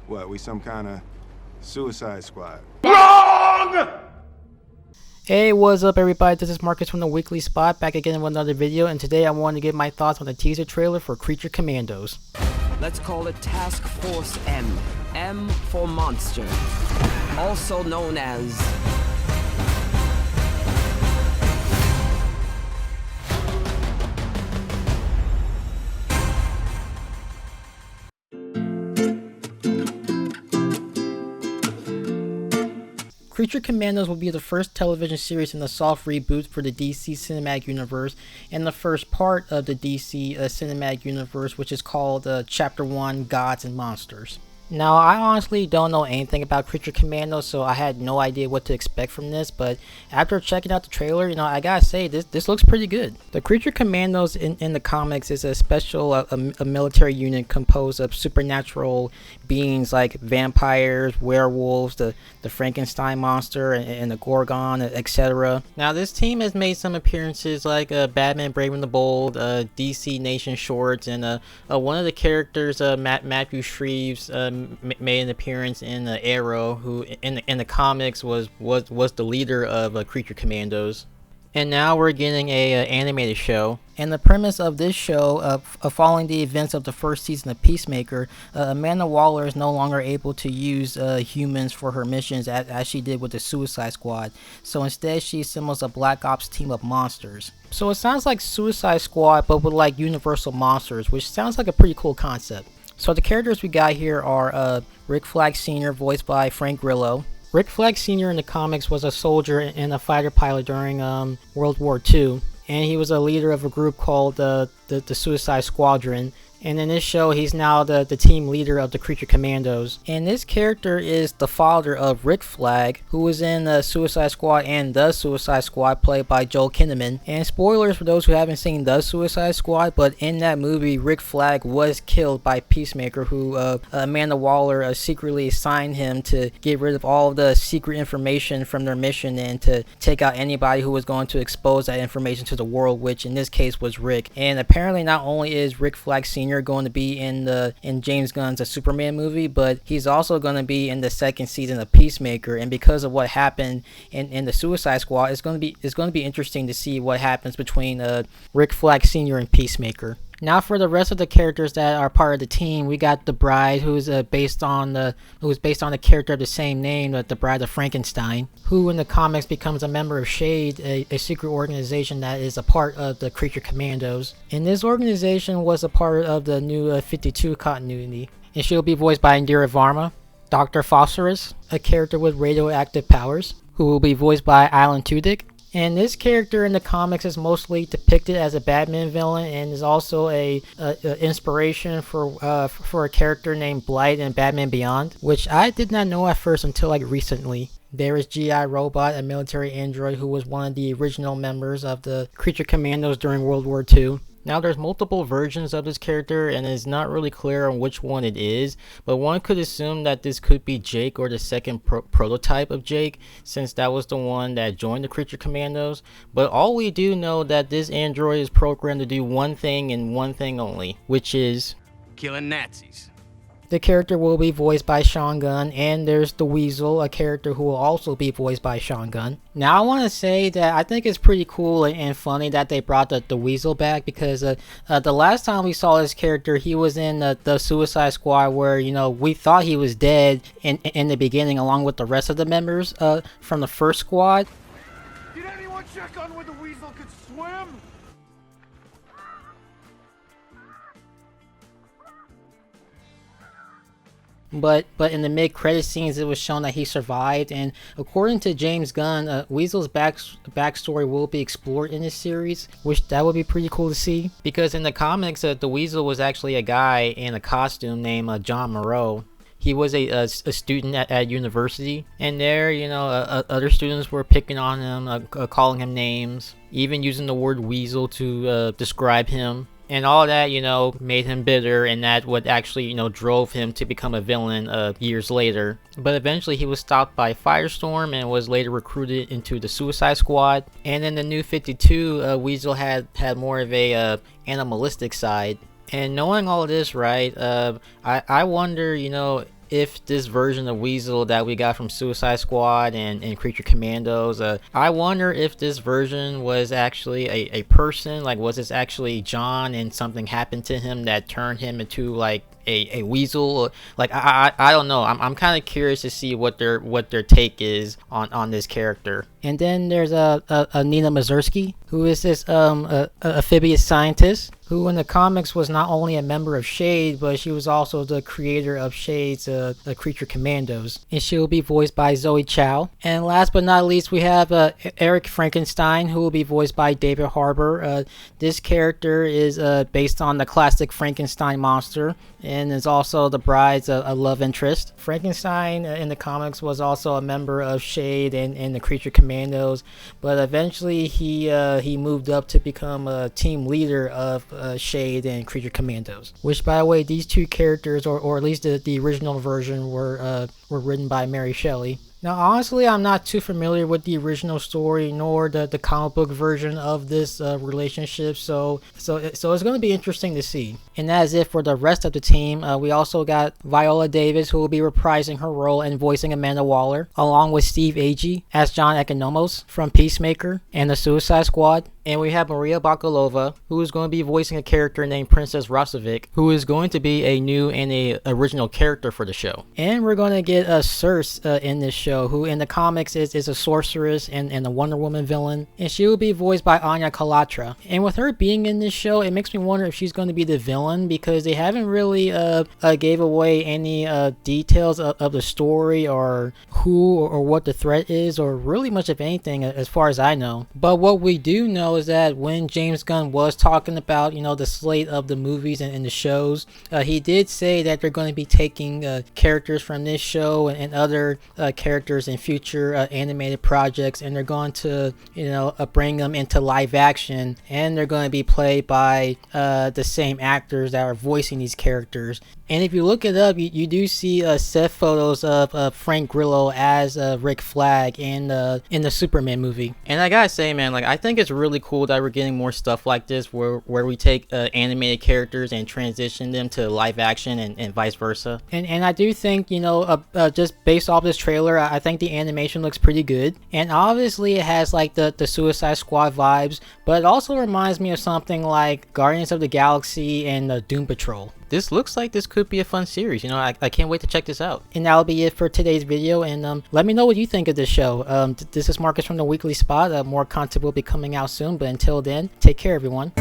What, we some kind of suicide squad? Hey, what's up everybody, this is Marcus from the Weekly Spot, back again with another video, and today I want to give my thoughts on the teaser trailer for Creature Commandos. Let's call it Task Force M. M for Monster. Also known as... Creature Commandos will be the first television series in the soft reboot for the DC Cinematic Universe, and the first part of the DC Cinematic Universe, which is called Chapter 1, Gods and Monsters. Now, I honestly don't know anything about Creature Commandos, so I had no idea what to expect from this, but after checking out the trailer, I gotta say, this looks pretty good. The Creature Commandos in the comics is a special a military unit composed of supernatural beings like vampires, werewolves, the Frankenstein monster, and the Gorgon, etc. Now, this team has made some appearances like Batman Brave and the Bold, DC Nation Shorts, and one of the characters, Matthew Shreves, made an appearance in Arrow, who in the comics was the leader of Creature Commandos. And now we're getting a animated show. And the premise of this show, following the events of the first season of Peacemaker, Amanda Waller is no longer able to use humans for her missions as she did with the Suicide Squad. So instead she assembles a Black Ops team of monsters. So it sounds like Suicide Squad, but with like universal monsters, which sounds like a pretty cool concept. So the characters we got here are Rick Flag Sr., voiced by Frank Grillo. Rick Flag Sr. in the comics was a soldier and a fighter pilot during World War II, and he was a leader of a group called the Suicide Squadron. And in this show, he's now the team leader of the Creature Commandos. And this character is the father of Rick Flag, who was in the Suicide Squad and The Suicide Squad, played by Joel Kinnaman. And spoilers for those who haven't seen The Suicide Squad, but in that movie, Rick Flag was killed by Peacemaker, who Amanda Waller secretly assigned him to get rid of all of the secret information from their mission and to take out anybody who was going to expose that information to the world, which in this case was Rick. And apparently not only is Rick Flag Sr. going to be in James Gunn's Superman movie, but he's also going to be in the second season of Peacemaker. And because of what happened in the Suicide Squad, it's going to be interesting to see what happens between Rick Flag Sr. and Peacemaker. Now for the rest of the characters that are part of the team, we got the Bride, who's based on the character of the same name, the Bride of Frankenstein, who in the comics becomes a member of SHADE, a secret organization that is a part of the Creature Commandos. And this organization was a part of the new 52 continuity, and she'll be voiced by Indira Varma. Dr. Phosphorus, a character with radioactive powers, who will be voiced by Alan Tudyk. And this character in the comics is mostly depicted as a Batman villain, and is also a inspiration for a character named Blight in Batman Beyond, which I did not know at first until like recently. There is G.I. Robot, a military android who was one of the original members of the Creature Commandos during World War II. Now there's multiple versions of this character, and it's not really clear on which one it is, but one could assume that this could be Jake, or the second prototype of Jake, since that was the one that joined the Creature Commandos. But all we do know that this android is programmed to do one thing and one thing only, which is killing Nazis. The character will be voiced by Sean Gunn, and there's the Weasel, a character who will also be voiced by Sean Gunn. Now I want to say that I think it's pretty cool and funny that they brought the Weasel back, because the last time we saw this character, he was in the Suicide Squad, where we thought he was dead in the beginning along with the rest of the members from the first squad. Did anyone check on whether the Weasel could swim? But in the mid-credit scenes, it was shown that he survived, and according to James Gunn, Weasel's backstory will be explored in this series, which that would be pretty cool to see. Because in the comics, the Weasel was actually a guy in a costume named John Moreau. He was a student at university, and there, other students were picking on him, calling him names, even using the word Weasel to describe him. And all that, made him bitter, and that what actually, drove him to become a villain years later. But eventually he was stopped by Firestorm and was later recruited into the Suicide Squad. And in the New 52, Weasel had more of a animalistic side. And knowing all this, right, I wonder, if this version of Weasel that we got from Suicide Squad and Creature Commandos, I wonder if this version was actually a person. Like, was this actually John and something happened to him that turned him into like a weasel? Like, I don't know. I'm kind of curious to see what their take is on this character. And then there's a Nina Mazursky, who is this amphibious scientist who in the comics was not only a member of SHADE, but she was also the creator of SHADE's Creature Commandos. And she'll be voiced by Zoe Chow. And last but not least, we have Eric Frankenstein, who will be voiced by David Harbour. This character is based on the classic Frankenstein monster and is also the bride's love interest. Frankenstein in the comics was also a member of SHADE and the Creature Commandos, but eventually he moved up to become a team leader of SHADE and Creature Commandos. Which, by the way, these two characters, or at least the original version, were written by Mary Shelley. Now, honestly, I'm not too familiar with the original story nor the comic book version of this relationship, so it's going to be interesting to see. And as if for the rest of the team, we also got Viola Davis, who will be reprising her role and voicing Amanda Waller, along with Steve Agee as John Economos from Peacemaker and the Suicide Squad. And we have Maria Bakalova, who is going to be voicing a character named Princess Rosovic, who is going to be a new and a original character for the show. And we're going to get Circe in this show, who in the comics is a sorceress and a Wonder Woman villain. And she will be voiced by Anya Kalatra. And with her being in this show, it makes me wonder if she's going to be the villain, because they haven't really gave away any details of the story or who or what the threat is, or really much of anything as far as I know. But what we do know is that when James Gunn was talking about, the slate of the movies and the shows, he did say that they're going to be taking characters from this show and other characters in future animated projects, and they're going to, bring them into live action, and they're going to be played by the same actors that are voicing these characters. And if you look it up, you do see set photos of Frank Grillo as Rick Flag in the Superman movie. And I gotta say, man, like, I think it's really cool that we're getting more stuff like this where we take animated characters and transition them to live action and vice versa. And I do think, just based off this trailer, I think the animation looks pretty good. And obviously it has like the Suicide Squad vibes, but it also reminds me of something like Guardians of the Galaxy and Doom Patrol. This looks like this could be a fun series. I can't wait to check this out. And that'll be it for today's video. And let me know what you think of this show. This is Marcus from the Weekly Spot. More content will be coming out soon. But until then, take care, everyone.